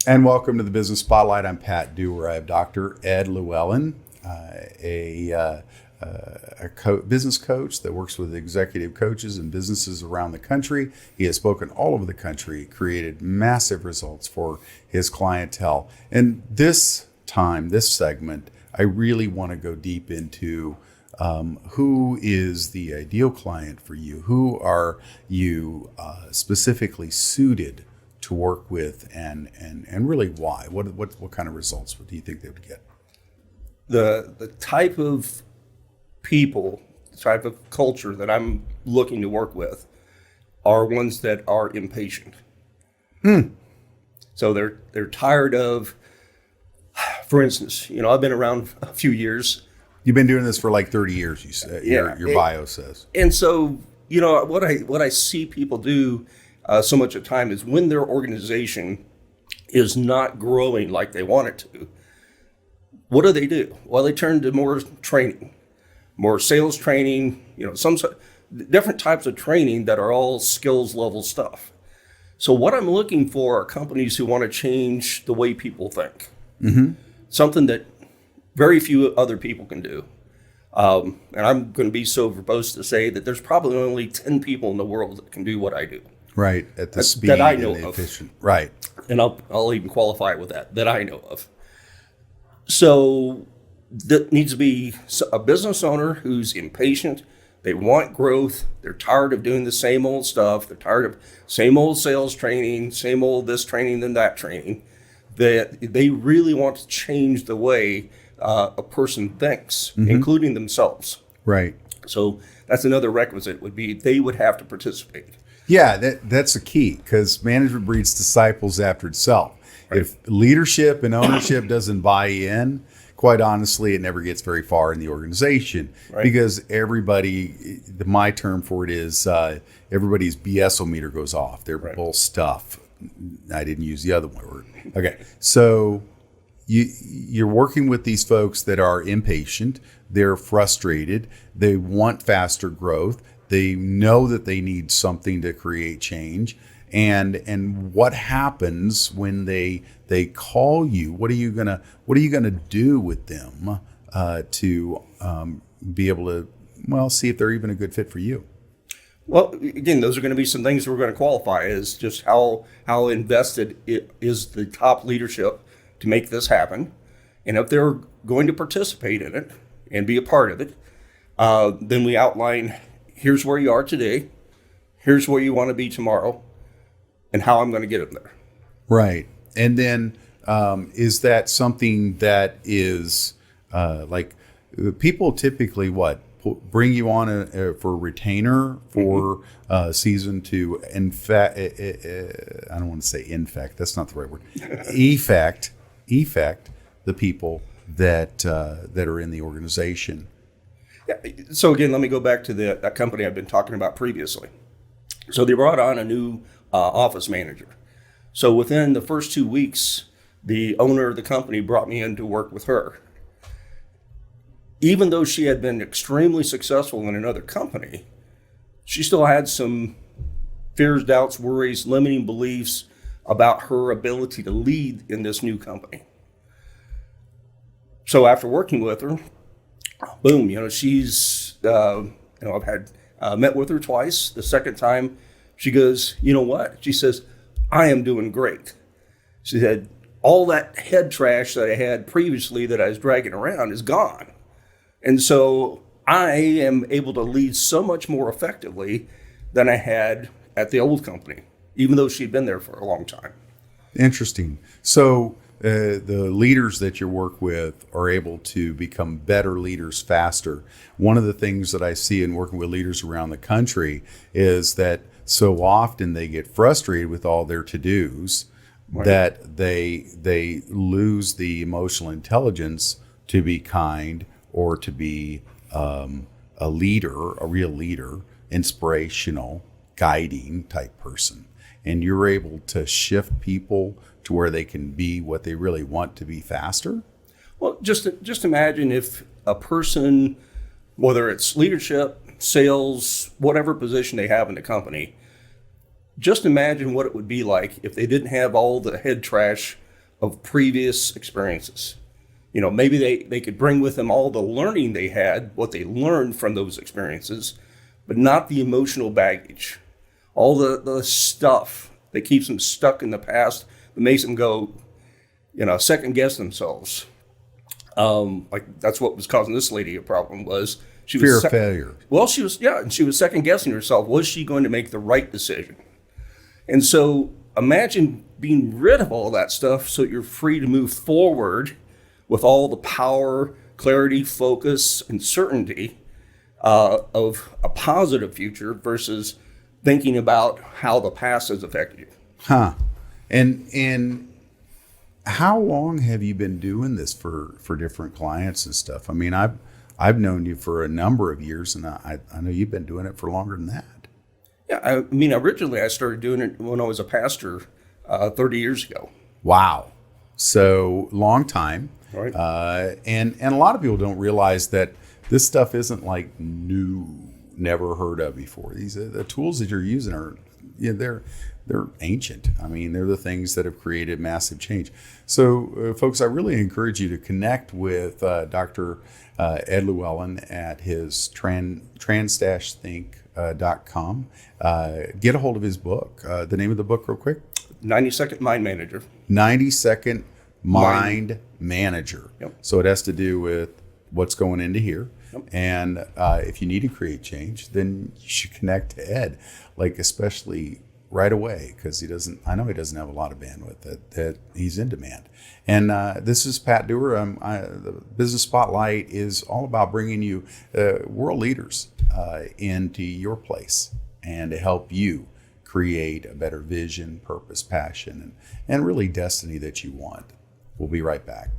And welcome to the Business Spotlight. I'm Pat Dewar. I have Dr. Ed Lewellen, a business coach that works with executive coaches and businesses around the country. He has spoken all over the country, created massive results for his clientele. And this segment, I really want to go deep into who is the ideal client for you? Who are you specifically suited to work with, and really why? What kind of results do you think they would get? The type of people, the type of culture that I'm looking to work with are ones that are impatient. So they're tired of, for instance, I've been around a few years. You've been doing this for like 30 years, you said. Your bio says. And so, what I see people do so much of the time is when their organization is not growing like they want it to, what do? Well, they turn to more training, more sales training, some different types of training that are all skills level stuff. So what I'm looking for are companies who want to change the way people think. Mm-hmm. Something that very few other people can do. And I'm going to be so verbose to say that there's probably only 10 people in the world that can do what I do. Right, at the speed that I know and the of. efficient. Right. And I'll even qualify it with that I know of. So that needs to be a business owner who's impatient. They want growth. They're tired of doing the same old stuff. They're tired of same old sales training, same old this training, then that training. That they really want to change the way a person thinks, mm-hmm. including themselves. Right. So that's another requisite would be they would have to participate. Yeah, that's a key, because management breeds disciples after itself. Right. If leadership and ownership doesn't buy in, quite honestly, it never gets very far in the organization. Right. Because everybody, my term for it is everybody's BS-o-meter goes off. They're right. Bull stuff. I didn't use the other word. Okay, so you're working with these folks that are impatient. They're frustrated. They want faster growth. They know that they need something to create change. And what happens when they call you? What are you gonna do with them to be able to see if they're even a good fit for you? Well, again, those are going to be some things we're going to qualify as just how invested it is the top leadership to make this happen, and if they're going to participate in it and be a part of it, then we outline. Here's where you are today. Here's where you want to be tomorrow, and how I'm going to get them there. Right. And then is that something that is like people typically bring you on for a retainer for season to infect? I don't want to say infect. That's not the right word. Effect the people that are in the organization. Yeah. So again, let me go back to that company I've been talking about previously. So they brought on a new office manager. So within the first 2 weeks, the owner of the company brought me in to work with her. Even though she had been extremely successful in another company, she still had some fears, doubts, worries, limiting beliefs about her ability to lead in this new company. So after working with her, boom, she's, I've had met with her twice. The second time, she goes, you know what? She says, I am doing great. She said, all that head trash that I had previously that I was dragging around is gone. And so I am able to lead so much more effectively than I had at the old company, even though she'd been there for a long time. Interesting. So the leaders that you work with are able to become better leaders faster. One of the things that I see in working with leaders around the country is that so often they get frustrated with all their to-dos, right, that they lose the emotional intelligence to be kind or to be a leader, a real leader, inspirational, guiding type person. And you're able to shift people to where they can be what they really want to be faster? Well, just imagine if a person, whether it's leadership, sales, whatever position they have in the company, just imagine what it would be like if they didn't have all the head trash of previous experiences. You know, maybe they could bring with them all the learning they had, what they learned from those experiences, but not the emotional baggage, all the stuff that keeps them stuck in the past, that makes them go, you know, second guess themselves. Like that's what was causing this lady a problem was she Fear was of failure. Well, and she was second guessing herself. Was she going to make the right decision? And so imagine being rid of all that stuff so you're free to move forward with all the power, clarity, focus, and certainty of a positive future versus thinking about how the past has affected you. Huh. And how long have you been doing this for different clients and stuff? I mean, I've known you for a number of years, and I know you've been doing it for longer than that. Yeah, I mean, originally I started doing it when I was a pastor 30 years ago. Wow. So long time. Right. And a lot of people don't realize that this stuff isn't like new, never heard of before. These the tools that you're using are, you know, they're ancient. I mean, they're the things that have created massive change. So, folks, I really encourage you to connect with Dr. Ed Lewellen at his trans-think.com. Get a hold of his book. The name of the book, real quick. 90-Second Mind Manager. 90-Second Mind Manager. Yep. So it has to do with what's going into here. Yep. And if you need to create change, then you should connect to Ed, like especially right away, because I know he doesn't have a lot of bandwidth, that he's in demand. And this is Pat Dewar. The Business Spotlight is all about bringing you world leaders into your place and to help you create a better vision, purpose, passion, and really destiny that you want. We'll be right back.